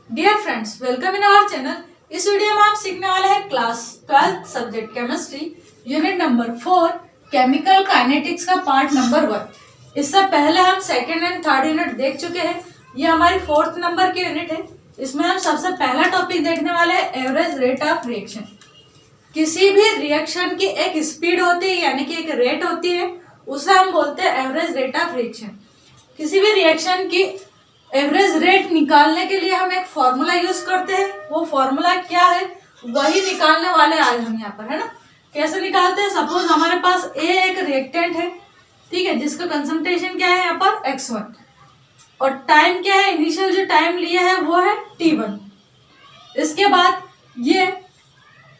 Dear friends, welcome in our channel. इस video में हम सीखने वाले हैं class 12 subject chemistry unit number 4 chemical kinetics का पार्ट नंबर 1। इससे पहले हम सेकेंड एंड थर्ड यूनिट देख चुके हैं। ये हमारी 4th नंबर की यूनिट है। इसमें हम सबसे पहला टॉपिक देखने वाले हैं एवरेज रेट ऑफ रिएक्शन। किसी भी रिएक्शन की एक स्पीड होती है, यानी कि एक रेट होती है, उसे हम बोलते हैं एवरेज रेट ऑफ रिएक्शन। किसी भी रिएक्शन की एवरेज रेट निकालने के लिए हम एक फॉर्मूला यूज करते हैं। वो फॉर्मूला क्या है वही निकालने वाले आज हम यहाँ पर, है ना। कैसे निकालते हैं? सपोज हमारे पास ए एक रिएक्टेंट है, ठीक है, जिसका कंसंट्रेशन क्या है यहाँ पर x1 और टाइम क्या है, इनिशियल जो टाइम लिया है वो है t1। इसके बाद ये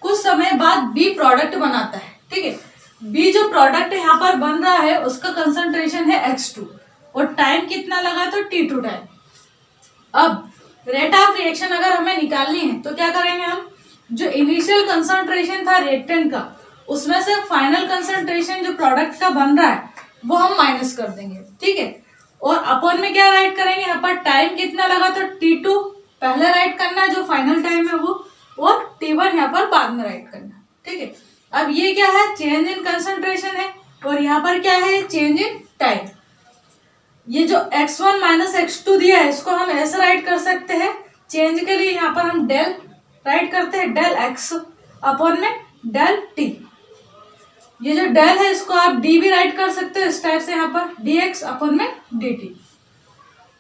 कुछ समय बाद बी प्रोडक्ट बनाता है, ठीक है। बी जो प्रोडक्ट यहाँ पर बन रहा है उसका कंसंट्रेशन है x2 और टाइम कितना लगा तो t2 टाइम। अब रेट ऑफ रिएक्शन अगर हमें निकालनी है तो क्या करेंगे हम, जो इनिशियल कंसंट्रेशन था रिएक्टेंट का उसमें से फाइनल कंसंट्रेशन जो प्रोडक्ट का बन रहा है वो हम माइनस कर देंगे, ठीक है। और अपॉन में क्या राइट करेंगे, यहाँ पर टाइम कितना लगा तो t2 पहले राइट करना है जो फाइनल टाइम है वो, और t1 यहाँ पर बाद में राइट करना, ठीक है। अब ये क्या है, चेंज इन कंसंट्रेशन है और यहाँ पर क्या है, चेंज इन टाइम। ये जो x1 माइनस x2 दिया है इसको हम ऐसे राइट कर सकते हैं। चेंज के लिए यहाँ पर हम डेल राइट करते हैं, डेल x अपॉन में डेल t। ये जो डेल है इसको आप d भी राइट कर सकते हो इस टाइप से, यहाँ पर dx अपॉन में dt।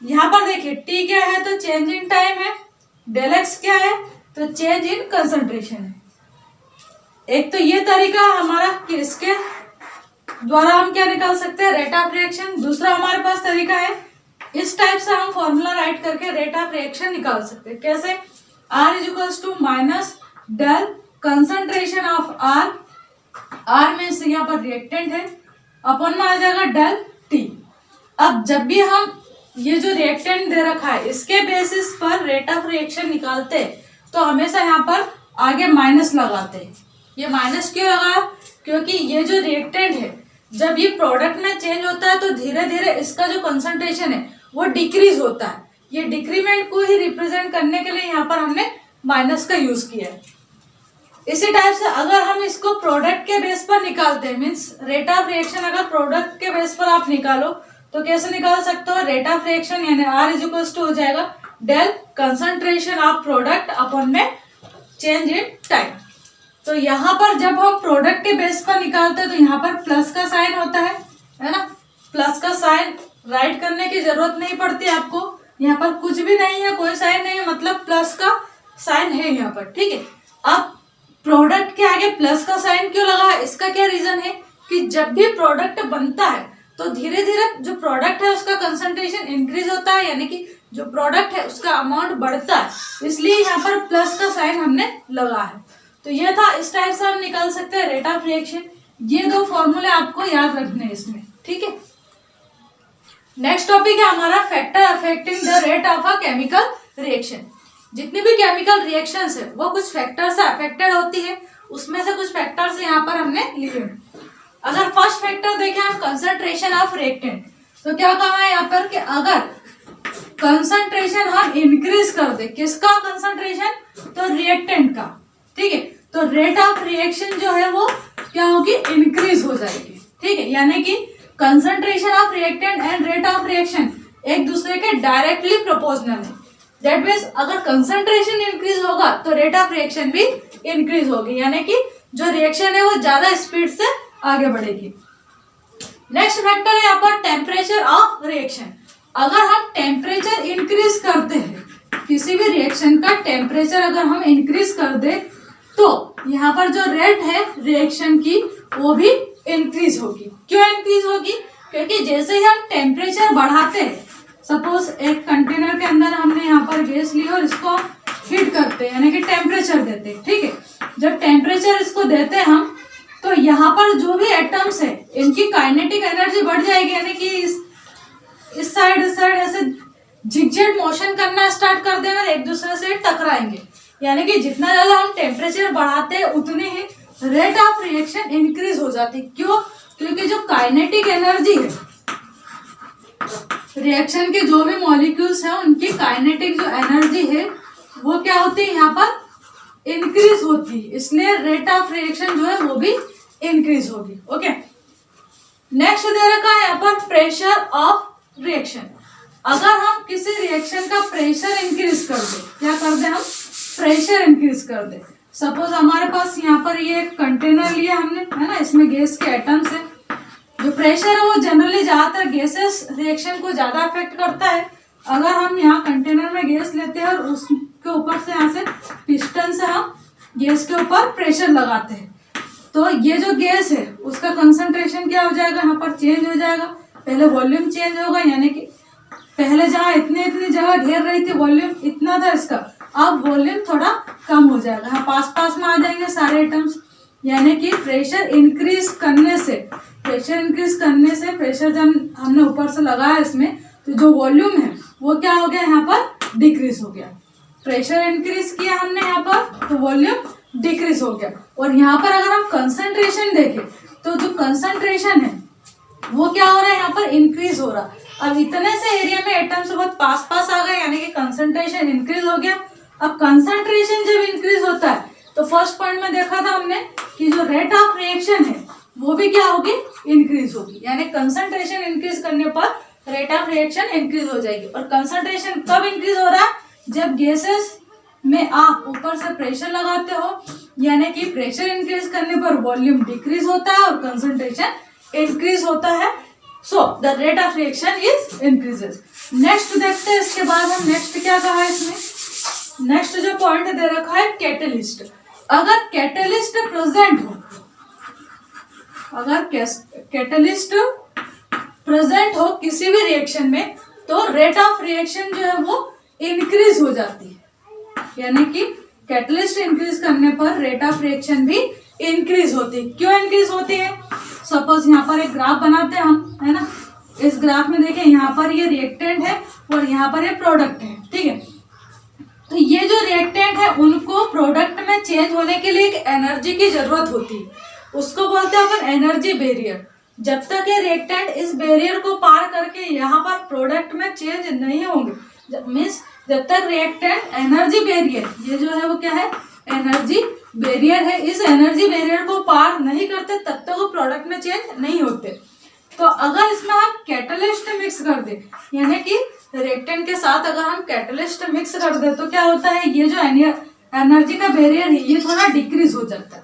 यहाँ पर देखिए t क्या है तो चेंज इन टाइम है, डेल x क्या है तो चेंज इन कंसंट्रेशन है। एक तो ये तरीका हमारा कि इसके द्वारा हम क्या निकाल सकते हैं, रेट ऑफ रिएक्शन। दूसरा हमारे पास तरीका है, इस टाइप से हम फॉर्मूला राइट करके रेट ऑफ रिएक्शन निकाल सकते हैं। कैसे, R is equals to minus del concentration of R में से यहाँ पर रिएक्टेंट है, अपॉन में आ जाएगा डेल T। अब जब भी हम ये जो रिएक्टेंट दे रखा है इसके बेसिस पर रेट ऑफ रिएक्शन निकालते हैं तो हमेशा यहाँ पर आगे माइनस लगाते हैं। ये माइनस क्यों लगा, क्योंकि ये जो रिएक्टेंट है जब ये प्रोडक्ट में चेंज होता है तो धीरे धीरे इसका जो कंसंट्रेशन है वो डिक्रीज होता है। ये डिक्रीमेंट को ही रिप्रेजेंट करने के लिए यहाँ पर हमने माइनस का यूज किया है। इसी टाइप से अगर हम इसको प्रोडक्ट के बेस पर निकालते हैं, मीन्स रेट ऑफ रिएक्शन अगर प्रोडक्ट के बेस पर आप निकालो तो कैसे निकाल सकते हो, रेट ऑफ रिएक्शन यानी R इज इक्वल्स टू हो जाएगा del concentration of product upon में चेंज इन टाइम। तो यहाँ पर जब हम प्रोडक्ट के बेस पर निकालते हैं तो यहाँ पर प्लस का साइन होता है ना। प्लस का साइन राइट करने की जरूरत नहीं पड़ती आपको, यहाँ पर कुछ भी नहीं है, कोई साइन नहीं है, मतलब प्लस का साइन है यहाँ पर, ठीक है। अब प्रोडक्ट के आगे प्लस का साइन क्यों लगा है, इसका क्या रीजन है कि जब भी प्रोडक्ट बनता है तो धीरे धीरे जो प्रोडक्ट है उसका कंसंट्रेशन इंक्रीज होता है, यानी कि जो प्रोडक्ट है उसका अमाउंट बढ़ता है, इसलिए यहाँ पर प्लस का साइन हमने लगा है। तो ये था, इस टाइप से हम निकाल सकते हैं रेट ऑफ रिएक्शन। ये दो फॉर्मूले आपको याद रखने हैं इसमें, ठीक है। नेक्स्ट टॉपिक है हमारा factor affecting the rate of a chemical reaction. जितनी भी केमिकल रिएक्शंस है वो कुछ फैक्टर से अफेक्टेड होती है, उसमें से कुछ फैक्टर्स यहाँ पर हमने लिए हैं। अगर फर्स्ट फैक्टर देखें हम, कंसंट्रेशन ऑफ रिएक्टेंट, तो क्या कहा है यहाँ पर कि अगर कंसंट्रेशन हम इंक्रीज कर दे, किसका कंसंट्रेशन तो रिएक्टेंट का, ठीक है, तो रेट ऑफ रिएक्शन जो है वो क्या होगी, इंक्रीज हो जाएगी, ठीक है। यानी कि concentration of reactant and rate of reaction एक दूसरे के डायरेक्टली प्रोपोर्शनल है। दैट मीन्स अगर कंसंट्रेशन इंक्रीज होगा तो रेट ऑफ रिएक्शन भी इंक्रीज होगी, यानी कि जो रिएक्शन है वो ज्यादा स्पीड से आगे बढ़ेगी। नेक्स्ट फैक्टर है यहाँ पर टेम्परेचर ऑफ रिएक्शन। अगर हम टेम्परेचर इंक्रीज करते हैं, किसी भी रिएक्शन का टेम्परेचर अगर हम इंक्रीज कर दे तो यहाँ पर जो रेट है रिएक्शन की वो भी इंक्रीज होगी। क्यों इंक्रीज होगी, क्योंकि जैसे ही हम टेम्परेचर बढ़ाते हैं, सपोज एक कंटेनर के अंदर हमने यहाँ पर गैस ली और इसको हीट करते हैं, यानी कि टेम्परेचर देते हैं, ठीक है। जब टेम्परेचर इसको देते हैं हम तो यहाँ पर जो भी एटम्स है इनकी काइनेटिक एनर्जी बढ़ जाएगी, यानी कि इस साइड ऐसे झिकझिक मोशन करना स्टार्ट कर देंगे और एक दूसरे से टकराएंगे। यानी कि जितना ज्यादा हम टेम्परेचर बढ़ाते हैं उतनी ही रेट ऑफ रिएक्शन इंक्रीज हो जाती है। क्यों, क्योंकि जो काइनेटिक एनर्जी है रिएक्शन के जो भी मॉलिक्यूल्स हैं उनकी काइनेटिक जो एनर्जी है वो क्या होती है यहाँ पर इंक्रीज होती है, इसलिए रेट ऑफ रिएक्शन जो है वो भी इंक्रीज होगी। ओके, नेक्स्ट दे रखा है यहाँ पर प्रेशर ऑफ रिएक्शन। अगर हम किसी रिएक्शन का प्रेशर इंक्रीज कर दे, क्या कर दे हम, प्रेशर इंक्रीज कर दे। सपोज हमारे पास यहाँ पर ये कंटेनर लिया हमने, है ना, इसमें गैस के एटम्स है। जो प्रेशर है वो जनरली ज्यादातर गैसेस रिएक्शन को ज्यादा अफेक्ट करता है। अगर हम यहाँ कंटेनर में गैस लेते हैं और उसके ऊपर से यहाँ से पिस्टन से हम गैस के ऊपर प्रेशर लगाते हैं, तो ये जो गैस है उसका कंसंट्रेशन क्या हो जाएगा, यहाँ पर चेंज हो जाएगा। पहले वॉल्यूम चेंज होगा, यानी कि पहले जहाँ इतनी जगह घेर रही थी, वॉल्यूम इतना था इसका, अब वॉल्यूम थोड़ा कम हो जाएगा, हाँ पास में आ जाएंगे सारे एटम्स। यानी कि प्रेशर इंक्रीज करने से प्रेशर जब हमने ऊपर से लगाया इसमें, तो जो वॉल्यूम है वो क्या हो गया, यहाँ पर डिक्रीज हो गया। प्रेशर इंक्रीज किया हमने यहाँ पर, तो वॉल्यूम डिक्रीज हो गया। और यहाँ पर अगर हम कंसंट्रेशन देखें, तो जो कंसंट्रेशन है वो क्या हो रहा है, यहाँ पर इंक्रीज हो रहा। अब इतने से एरिया में एटम्स बहुत पास आ गए, यानी कि कंसंट्रेशन इंक्रीज हो गया। अब कंसंट्रेशन जब इंक्रीज होता है, तो फर्स्ट पॉइंट में देखा था हमने कि जो रेट ऑफ रिएक्शन है वो भी क्या होगी, इंक्रीज होगी। यानी कंसंट्रेशन इंक्रीज करने पर रेट ऑफ रिएक्शन इंक्रीज हो जाएगी। और कंसंट्रेशन कब इंक्रीज हो रहा है, जब गैसेस में आप ऊपर से प्रेशर लगाते हो, यानी कि प्रेशर इंक्रीज करने पर वॉल्यूम डिक्रीज होता है और कंसंट्रेशन इंक्रीज होता है। So the rate of reaction is increases. Next देखते हैं, इसके बाद हम नेक्स्ट क्या कहा है इसमें। नेक्स्ट जो पॉइंट दे रखा है कैटलिस्ट। अगर कैटलिस्ट प्रेजेंट हो, अगर कैटलिस्ट प्रेजेंट हो किसी भी रिएक्शन में, तो रेट ऑफ रिएक्शन जो है वो इंक्रीज हो जाती है। यानी कि कैटलिस्ट इंक्रीज करने पर रेट ऑफ रिएक्शन भी इंक्रीज होती है। क्यों इंक्रीज होती है, सपोज यहाँ पर एक ग्राफ बनाते हैं हम, है ना। इस ग्राफ में देखें, यहाँ पर ये रिएक्टेंट है और यहाँ पर ये प्रोडक्ट है, ठीक है। तो ये जो रिएक्टेंट है उनको प्रोडक्ट में चेंज होने के लिए एक एनर्जी की जरूरत होती है, उसको बोलते हैं अपन एनर्जी बैरियर। जब तक ये रिएक्टेंट इस बैरियर को पार करके यहाँ पर प्रोडक्ट में चेंज नहीं होंगे, जब तक रिएक्टेंट एनर्जी बैरियर, ये जो है वो क्या है, एनर्जी बैरियर है, इस एनर्जी बैरियर को पार नहीं करते तब तक वो प्रोडक्ट में चेंज नहीं होते। तो अगर इसमें हम कैटलिस्ट मिक्स कर दे, यानी कि रिएक्टेंट के साथ अगर हम कैटलिस्ट मिक्स कर दे, तो क्या होता है, ये जो एनर्जी का बैरियर है ये थोड़ा डिक्रीज हो जाता है।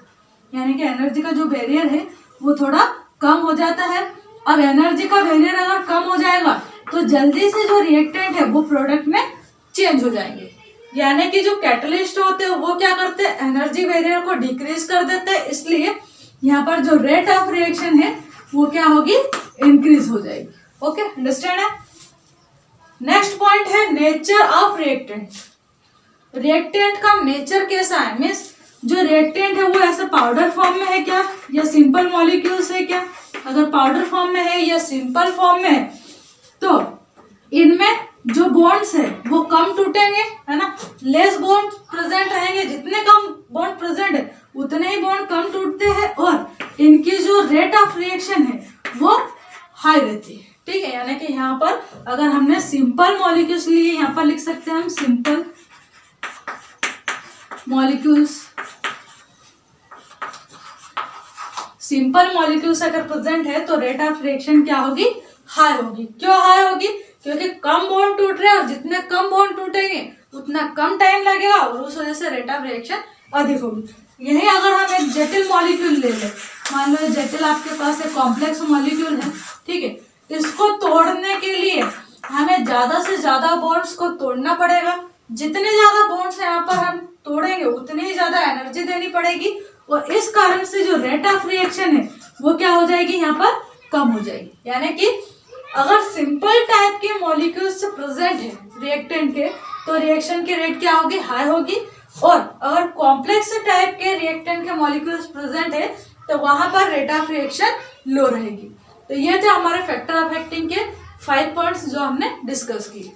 यानी कि एनर्जी का जो बैरियर है वो थोड़ा कम हो जाता है। अब एनर्जी का बैरियर अगर कम हो जाएगा, तो जल्दी से जो रिएक्टेंट है वो प्रोडक्ट में चेंज हो जाएंगे। यानी कि जो कैटलिस्ट होते हैं वो क्या करते हैं, एनर्जी बैरियर को डिक्रीज कर देते हैं, इसलिए यहाँ पर जो रेट ऑफ रिएक्शन है वो क्या होगी, इंक्रीज हो जाएगी। ओके, अंडरस्टैंड है। नेक्स्ट पॉइंट है नेचर ऑफ रिएक्टेंट। रिएक्टेंट का नेचर कैसा है, मीन्स जो रिएक्टेंट है वो ऐसे पाउडर फॉर्म में है क्या, या सिंपल मॉलिक्यूल्स है क्या। अगर पाउडर फॉर्म में है या सिंपल फॉर्म में है, तो इनमें जो बॉन्ड्स है वो कम टूटेंगे, है ना, लेस बॉन्ड प्रेजेंट रहेंगे। जितने कम बॉन्ड प्रेजेंट है उतने ही बॉन्ड कम टूटते हैं, और इनकी जो रेट ऑफ रिएक्शन है वो हाई रहती है, ठीक है। यानी कि यहाँ पर अगर हमने सिंपल मॉलिक्यूल्स लिए, यहाँ पर लिख सकते हैं हम सिंपल मॉलिक्यूल्स। सिंपल मॉलिक्यूल्स अगर प्रेजेंट है तो रेट ऑफ रिएक्शन क्या होगी, हाई होगी। क्यों हाई होगी, क्योंकि कम बॉन्ड टूट रहे हैं, और जितने कम बॉन्ड टूटेंगे उतना कम टाइम लगेगा, और उस वजह से रेट ऑफ रिएक्शन अधिक होगी। यही अगर हम एक जटिल मॉलिक्यूल ले लें, मान लो जटिल आपके पास एक कॉम्प्लेक्स मॉलिक्यूल है, ठीक है, इसको तोड़ने के लिए हमें ज्यादा से ज्यादा बॉन्ड्स को तोड़ना पड़ेगा। जितने ज्यादा बॉन्ड्स यहाँ पर हम तोड़ेंगे उतनी ही ज्यादा एनर्जी देनी पड़ेगी, और इस कारण से जो रेट ऑफ रिएक्शन है वो क्या हो जाएगी, यहाँ पर कम हो जाएगी। यानी कि अगर सिंपल टाइप के मॉलिक्यूल्स प्रेजेंट है रिएक्टेंट के, तो रिएक्शन की रेट क्या होगी, हाई होगी। और अगर कॉम्प्लेक्स टाइप के रिएक्टेंट के मॉलिक्यूल्स प्रेजेंट है, तो वहां पर रेट ऑफ रिएक्शन लो रहेगी। तो ये थे हमारे फैक्टर अफेक्टिंग के 5 पॉइंट्स जो हमने डिस्कस किए।